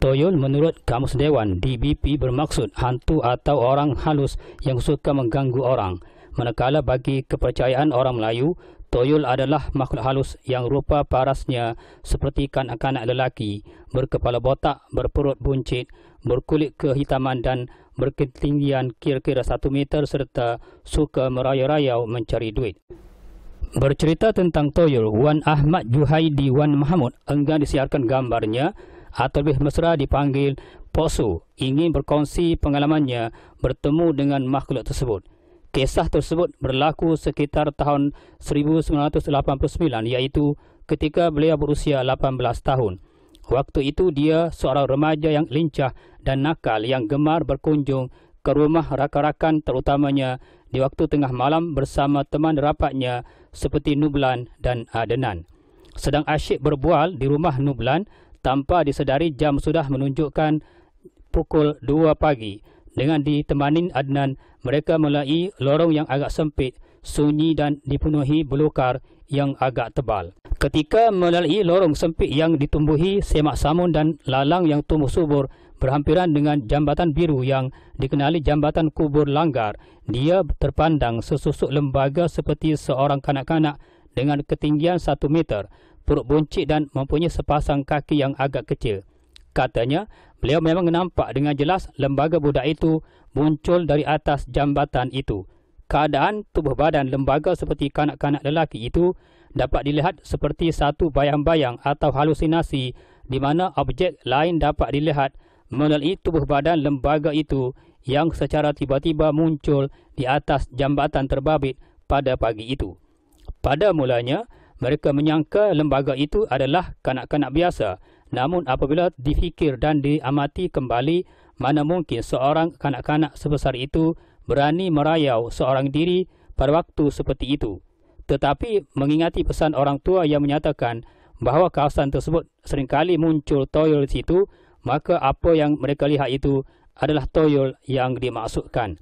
Toyol menurut Kamus Dewan DBP bermaksud hantu atau orang halus yang suka mengganggu orang. Manakala bagi kepercayaan orang Melayu, toyol adalah makhluk halus yang rupa parasnya seperti kanak-kanak lelaki, berkepala botak, berperut buncit, berkulit kehitaman dan berketinggian kira-kira 1 meter serta suka merayau-rayau mencari duit. Bercerita tentang toyol, Wan Ahmad Juhaidi Wan Mahmud enggan disiarkan gambarnya atau lebih mesra dipanggil Poksu, ingin berkongsi pengalamannya bertemu dengan makhluk tersebut. Kisah tersebut berlaku sekitar tahun 1989, iaitu ketika beliau berusia 18 tahun. Waktu itu dia seorang remaja yang lincah dan nakal yang gemar berkunjung ke rumah rakan-rakan, terutamanya di waktu tengah malam bersama teman rapatnya seperti Nublan dan Adenan. Sedang asyik berbual di rumah Nublan, tanpa disedari jam sudah menunjukkan pukul 2 pagi. Dengan ditemani Adnan, mereka melalui lorong yang agak sempit, sunyi dan dipenuhi belukar yang agak tebal. Ketika melalui lorong sempit yang ditumbuhi semak samun dan lalang yang tumbuh subur berhampiran dengan jambatan biru yang dikenali jambatan kubur langgar, dia terpandang sesusuk lembaga seperti seorang kanak-kanak dengan ketinggian 1 meter, perut buncit dan mempunyai sepasang kaki yang agak kecil. Katanya, beliau memang nampak dengan jelas lembaga budak itu muncul dari atas jambatan itu. Keadaan tubuh badan lembaga seperti kanak-kanak lelaki itu dapat dilihat seperti satu bayang-bayang atau halusinasi di mana objek lain dapat dilihat melalui tubuh badan lembaga itu yang secara tiba-tiba muncul di atas jambatan terbabit pada pagi itu. Pada mulanya, mereka menyangka lembaga itu adalah kanak-kanak biasa. Namun apabila difikir dan diamati kembali, mana mungkin seorang kanak-kanak sebesar itu berani merayau seorang diri pada waktu seperti itu. Tetapi mengingati pesan orang tua yang menyatakan bahawa kawasan tersebut seringkali muncul toyol di situ, maka apa yang mereka lihat itu adalah toyol yang dimaksudkan.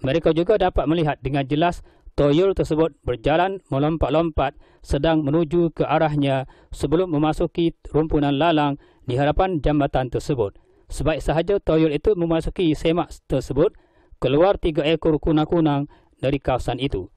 Mereka juga dapat melihat dengan jelas toyol tersebut berjalan melompat-lompat sedang menuju ke arahnya sebelum memasuki rumpunan lalang di hadapan jambatan tersebut. Sebaik sahaja toyol itu memasuki semak tersebut, keluar 3 ekor kunang-kunang dari kawasan itu.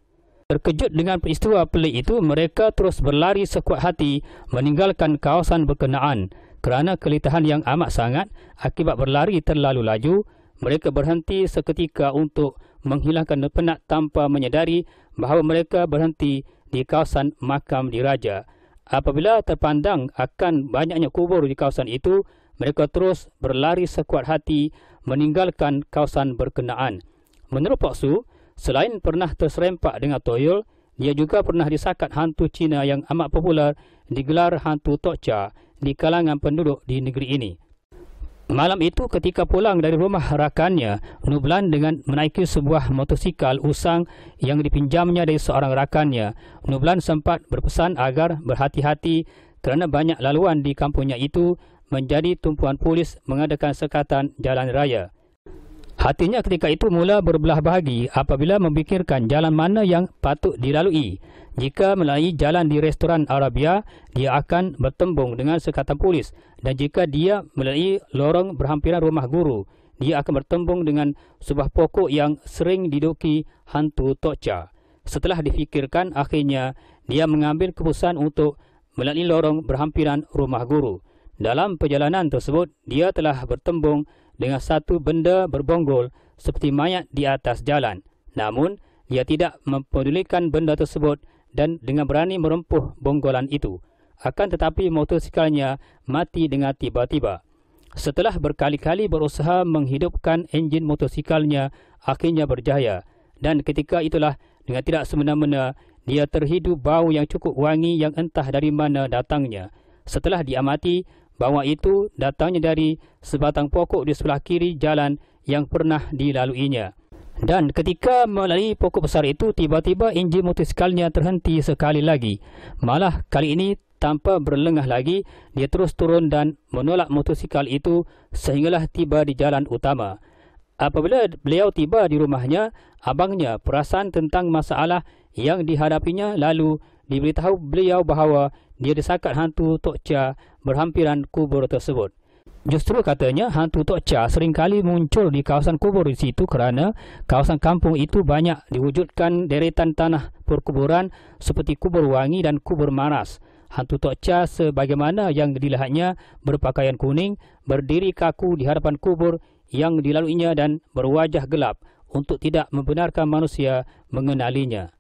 Terkejut dengan peristiwa pelik itu, mereka terus berlari sekuat hati meninggalkan kawasan berkenaan. Kerana kelitahan yang amat sangat akibat berlari terlalu laju, mereka berhenti seketika untuk menghilangkan penat tanpa menyadari bahawa mereka berhenti di kawasan makam diraja. Apabila terpandang akan banyaknya kubur di kawasan itu, mereka terus berlari sekuat hati meninggalkan kawasan berkenaan. Menurut Poksu, selain pernah terserempak dengan toyol, dia juga pernah disakat hantu Cina yang amat popular digelar hantu Tokcha di kalangan penduduk di negeri ini. Malam itu ketika pulang dari rumah rakannya, Nublan dengan menaiki sebuah motosikal usang yang dipinjamnya dari seorang rakannya. Nublan sempat berpesan agar berhati-hati kerana banyak laluan di kampungnya itu menjadi tumpuan polis mengadakan sekatan jalan raya. Hatinya ketika itu mula berbelah bahagi apabila memikirkan jalan mana yang patut dilalui. Jika melalui jalan di restoran Arabia, dia akan bertembung dengan sekatan polis. Dan jika dia melalui lorong berhampiran rumah guru, dia akan bertembung dengan sebuah pokok yang sering diduduki hantu Tokcha. Setelah difikirkan, akhirnya dia mengambil keputusan untuk melalui lorong berhampiran rumah guru. Dalam perjalanan tersebut, dia telah bertembung dengan satu benda berbonggol seperti mayat di atas jalan. Namun, dia tidak mempedulikan benda tersebut dan dengan berani merempuh bonggolan itu. Akan tetapi motosikalnya mati dengan tiba-tiba. Setelah berkali-kali berusaha menghidupkan enjin motosikalnya, akhirnya berjaya. Dan ketika itulah dengan tidak semena-mena, dia terhidu bau yang cukup wangi yang entah dari mana datangnya. Setelah diamati, bau itu datangnya dari sebatang pokok di sebelah kiri jalan yang pernah dilaluinya. Dan ketika melalui pokok besar itu, tiba-tiba enjin motosikalnya terhenti sekali lagi. Malah kali ini Tanpa berlengah lagi, dia terus turun dan menolak motosikal itu sehinggalah tiba di jalan utama. Apabila beliau tiba di rumahnya, abangnya perasan tentang masalah yang dihadapinya lalu diberitahu beliau bahawa dia desakan hantu Tok Cha berhampiran kubur tersebut. Justru katanya hantu Tok Cha seringkali muncul di kawasan kubur di situ kerana kawasan kampung itu banyak diwujudkan deretan tanah perkuburan seperti kubur wangi dan kubur maras. Hantu Tok Cha sebagaimana yang dilihatnya berpakaian kuning, berdiri kaku di hadapan kubur yang dilaluinya dan berwajah gelap untuk tidak membenarkan manusia mengenalinya.